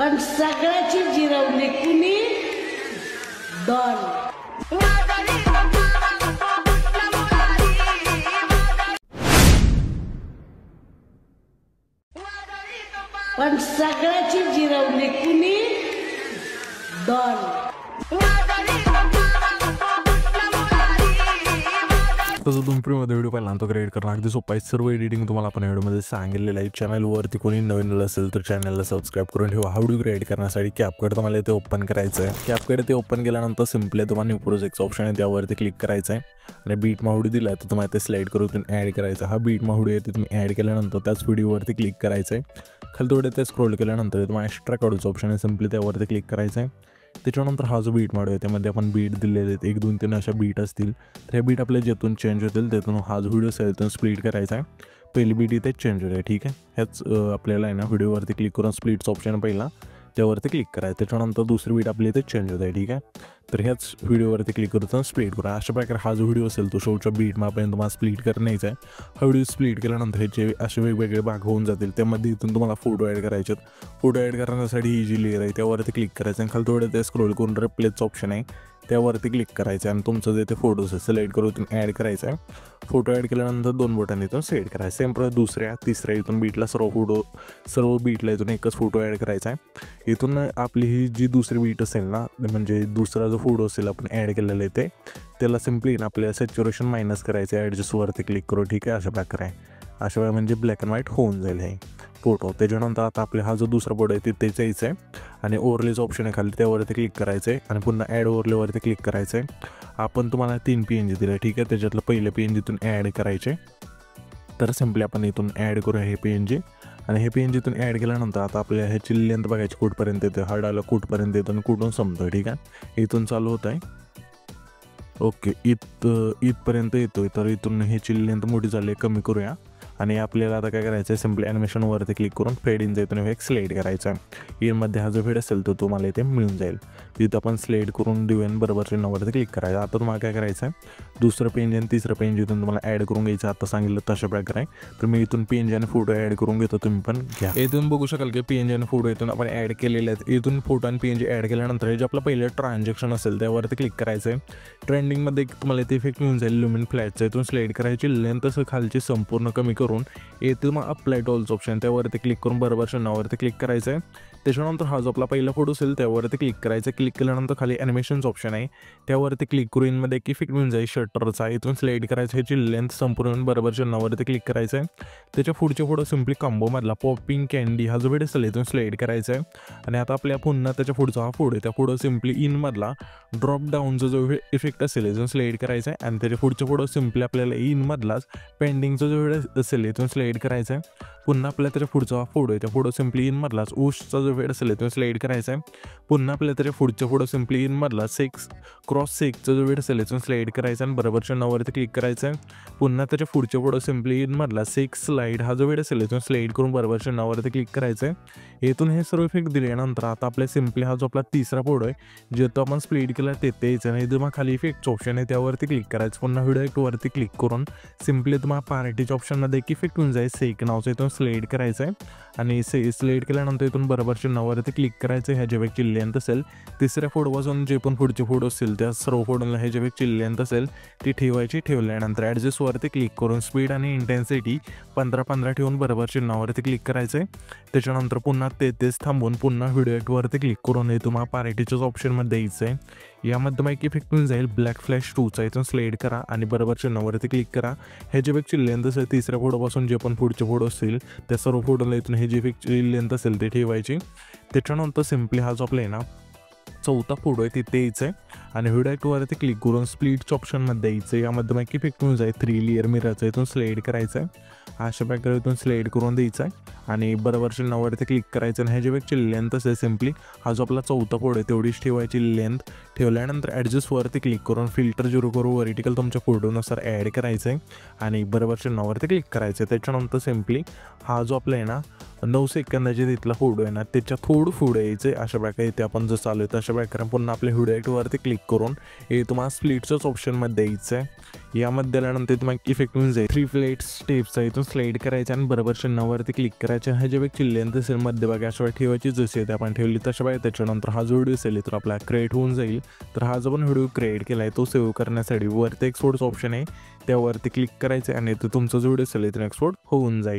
पण सगळ्याची जिरवली कुणी? डॉन. पण सगळ्याची जिरवली कुणी? डॉन. तसं तुम्ही फ्रीमध्ये व्हिडिओ पाहिला तो क्रिएट करणं अगदी सोपं आहे. सर्व एडिटिंग तुम्हाला आपण व्हिडिओमध्ये सांगितलेलं आहे. चॅनलवरती कोणी नवीन असेल तर चॅनलला सबस्क्राईब करून ठेवा. हा व्हिडिओ क्रिएट करण्यासाठी कॅपकट तुम्हाला इथे ओपन करायचं आहे. कॅपकट ते ओपन केल्यानंतर सिम्पली तुम्हाला न्यू प्रोजेक्टचं ऑप्शन आहे त्यावरती क्लिक करायचं आहे आणि बीट माहुडी दिला तर तुम्हाला ते स्लाइड करून ॲड करायचं. हा बीट माहुडी आहे ते तुम्ही ॲड केल्यानंतर त्याच व्हिडिओवरती क्लिक करायचं आहे. खाली थोडे ते स्क्रोल केल्यानंतर तुम्हाला एक्स्ट्रा काढूचं ऑप्शन आहे, सिम्पली त्यावरती क्लिक करायचं आहे. त्याच्यानंतर हा जो बीट माडू आहे त्यामध्ये आपण बीट दिलेले आहेत 1 2 3 अशा बीट असतील तर हे बीट आपल्या जेथून चेंज होतील त्यातून हा जो व्हिडिओ असेल त्यातून स्प्लिट करायचा आहे. पहिली बीट इथे चेंज होते. ठीक आहे, ह्याच आपल्याला आहे ना व्हिडिओवरती क्लिक करून स्प्लिटचं ऑप्शन पहिला त्यावरती क्लिक करायचं. त्याच्यानंतर दुसरी बीट आपली इथे चेंज होत आहे. ठीक आहे, तर ह्याच व्हिडिओवरती क्लिक करून स्प्लिट करा. अशा प्रकारे हा जो व्हिडिओ असेल तो शेवटच्या बीट मापर्यंत तुम्हाला स्प्लिट करण्याचा आहे. हा व्हिडिओ स्प्लिट केल्यानंतर ह्याचे असे वेगवेगळे भाग होऊन जातील. त्यामध्ये इथून तुम्हाला फोटो ॲड करायचे आहेत. फोटो ॲड करण्यासाठी ही जी लेअर आहे त्यावरती क्लिक करायचं आणि खाली थोडं ते स्क्रोल करून रिप्लेसचं ऑप्शन आहे त्यावरती क्लिक करायचं आणि तुमचं जे ते फोटोज आहे सिलेक्ट करून ॲड करायचं आहे. फोटो ॲड केल्यानंतर 2 बटन इथून सेट करायचं. सेम प्रमाणे दुसऱ्या तिसऱ्या इथून बीटला सर्व बीटला इथून एकच फोटो ॲड करायचा आहे. इथून आपली ही जी दुसरी बीट असेल ना म्हणजे दुसरा जो फोटो असेल आपण ॲड केलेला आहे त्याला सिम्पली आपल्याला सॅच्युरेशन मायनस करायचं आहे. ॲडजस्टवरती क्लिक करू. ठीक आहे, अशा प्रकारे अशा वेळा म्हणजे ब्लॅक अँड व्हाईट होऊन जाईल हे फोटो. त्याच्यानंतर आता आपला हा जो दुसरा फोटो आहे तिथेच यायचं आहे आणि ओव्हरलेचं ऑप्शन आहे खाली त्यावरती क्लिक करायचं आहे आणि पुन्हा ॲड ओव्हरलेवरती क्लिक करायचं आहे. आपण तुम्हाला 3 PNG दिलं. ठीक आहे, त्याच्यातलं पहिलं PNGतून ॲड करायचे. तर सिम्पली आपण इथून ॲड करूया हे PNG आणि हे PNGतून ॲड केल्यानंतर आता आपल्या ह्याची लेंथ बघायची कुठपर्यंत येतं. हा डायलॉग कुठपर्यंत येतो आणि कुठून संपतो. ठीक आहे, इथून चालू होत आहे. ओके, इथपर्यंत येतोय. तर इथून ह्याची लेंथ मोठी झाली कमी करूया आणि आपल्याला आता काय करायचं आहे सिम्पली ॲनिमेशनवरती क्लिक करून फेड इन इथून एक स्लाइड करायचा आहे. इनमध्ये हा जो फेड असेल तो तुम्हाला इथे मिळून जाईल. तिथं आपण स्लाइड करून देऊ आणि बरोबर चिन्हावरती क्लिक करायचं. आता तुम्हाला काय करायचं आहे दुसरं PNG आणि तिसरं PNG इथून तुम्हाला ॲड करून घ्यायचं. आता सांगितलं तशा प्रकारे तर मी इथून PNG आणि फोटो ॲड करून घेतो. तुम्ही पण घ्या. इथून बघू शकाल की PNG आणि फोटो इथून आपण ॲड केलेले आहेत. इथून फोटो आणि PNG ॲड केल्यानंतर हे जे आपलं पहिलं ट्रान्झॅक्शन असेल त्यावरती क्लिक करायचं आहे. ट्रेंडिंगमध्ये तुम्हाला इथे इफेक्ट मिळून जाईल लुमिन फ्लॅटचं. इथून स्लाइड करायची लेंथ असं खालची संपूर्ण कमी करून येथे मग अप्लाय टू ऑलचं ऑप्शन त्यावरती क्लिक करून बरोबर चिन्हावरती क्लिक करायचं आहे. त्याच्यानंतर हा जो आपला पहिला फोटो असेल त्यावरती क्लिक करायचं. क्लिक केल्यानंतर खाली ॲनिमेशनचं ऑप्शन आहे त्यावरती क्लिक करून इनमध्ये एक इफेक्ट मिळून जाईल शटरचा. इथून स्लाइड करायचं. ह्याची लेंथ संपूर्ण बरोबर चिन्हावरती क्लिक करायचं आहे. त्याच्या पुढचे फोटो सिम्पली कॉम्बोमधला पॉपिंग कॅन्डी हा जो व्हिडिओ असेल इथून स्लाइड करायचा आहे आणि आता आपल्या पुन्हा त्याच्या पुढचा हा फोटो आहे त्या फोटो सिम्पली इनमधला ड्रॉप डाऊनचा जो इफेक्ट असेल इथून स्लाइड करायचा आहे आणि त्याच्या पुढचे फोटो सिम्पली आपल्याला इनमधलाच पेंडिंगचा जो व्हिडिओ असेल इथून स्लाइड करायचा आहे. पुन्हा आपल्याला त्याच्या पुढचा फोटो आहे त्या फोटो सिम्पली इनमधलाच ऊसचा जो वेळ असेल इथून स्लाइड करायचा आहे. पुन्हा आपल्याला त्याच्या पुढच्या फोटो सिम्पली इनमधला 6x6चा जो वेळ असेल इथून स्लाइड करायचा आणि बरोबर चिन्हावरती क्लिक करायचं आहे. पुन्हा त्याच्या पुढच्या फोटो सिम्पली इनमधला 6 स्लाइड हा जो वेळ असेल इथून स्लाइड करून बरोबर चिन्हावरती क्लिक करायचं आहे. इथून हे सर्व इफेक्ट दिल्यानंतर आता आपल्या सिम्पली हा जो आपला तिसरा फोटो आहे जे तो आपण स्प्लिट केला तेथे यायचं आणि इथं मग खाली इफेक्टचं ऑप्शन आहे त्यावरती क्लिक करायचं. पुन्हा व्हिडिओ एकवरती क्लिक करून सिम्पली तुम्हाला पार्टीच्या ऑप्शनमध्ये एक इफेक्ट होऊन जाईल सेक नावचं इथून स्लाइड करायचं आहे आणि स्लाइड केल्यानंतर इथून बरोबर चिन्हावरती क्लिक करायचं. ह्या जेव्हाची लेंथ असेल तिसऱ्या फोटोपासून जे पण पुढचे फोटो असतील त्या सर्व फोटोला हे जेव्हाची लेंथ असेल ती ठेवायची. ठेवल्यानंतर ॲडजस्टवरती क्लिक करून स्पीड आणि इंटेन्सिटी 15-15 ठेवून बरोबर चिन्हावरती क्लिक करायचं आहे. त्याच्यानंतर पुन्हा तेच थांबून पुन्हा व्हिडिओ एकवरती क्लिक करून हे तुम्हाला पार्टीच्याच ऑप्शनमध्ये द्यायचं आहे. यामध्ये मग एक इफेक्ट मिळून जाईल ब्लॅक फ्लॅश 2चा इथून स्लाइड करा आणि बरोबर चिन्हावरती क्लिक करा. हे जे इफेक्टची लेंथ असेल तिसऱ्या फोटोपासून जे पण पुढचे फोटो असतील त्या सर्व फोटोला इथून हे जे इफेक्टची लेंथ असेल ते ठेवायची. त्याच्यानंतर सिम्पली हा जो आपला आहे ना चौथा फोटो आहे तिथे यायचं आहे आणि व्हिडिओ ॲक्टवरती क्लिक करून स्प्लिटच्या ऑप्शनमध्ये यायचं आहे. यामध्ये मग इफेक्ट मिळून जाईल 3 लेअर मिररचं इथून स्लाइड करायचं आहे. अशा प्रकारे इथून स्लाइड करून द्यायचं आहे आणि बरोबर चिन्हावरती क्लिक करायचं आणि ह्या जे इफेक्टची लेंथ असेल सिम्पली हा जो आपला चौथा फोटो आहे तेवढीच ठेवायची लेंथ. ठेवल्यानंतर ॲडजस्टवरती क्लिक करून फिल्टर 0 करून व्हर्टिकल तुमच्या फोटोनुसार ॲड करायचं आहे आणि बरोबर चिन्हावरती क्लिक करायचं आहे. त्याच्यानंतर सिम्पली हा जो आपला आहे ना 9 सेकंदाचे तिथला फोटो आहे ना त्याच्या थोडं पुढे यायचं. अशा प्रकारे इथे आपण जर चालू आहे तशा प्रकारे पुन्हा आपल्या व्हिडिओ ॲक्टवरती क्लिक करून हे तुम्हाला स्प्लिटच्याच ऑप्शनमध्ये द्यायचं आहे. यामध्ये आल्यानंतर तुम्हाला इफेक्ट मिळून जाईल 3 फ्लेट स्टेप्सचा इथून स्लाइड करायचं आणि बरोबर चिन्हावरती क्लिक करायचं. व्हिडिओच्या ह्याच्यापेक्षा लेंथ असेल मध्यभागी अशा ठेवायची, जशी आहे आपण ठेवली तशा पाहिजे. त्याच्यानंतर हा जो व्हिडिओ असेल तर आपला क्रिएट होऊन जाईल. तर हा जो पण व्हिडिओ क्रिएट केला आहे तो सेव्ह करण्यासाठी वरती एक्सपोर्टचं ऑप्शन आहे, त्यावरती क्लिक करायचं आणि तो तुमचा जो व्हिडिओ असेल तो एक्सपोर्ट होऊन जाईल.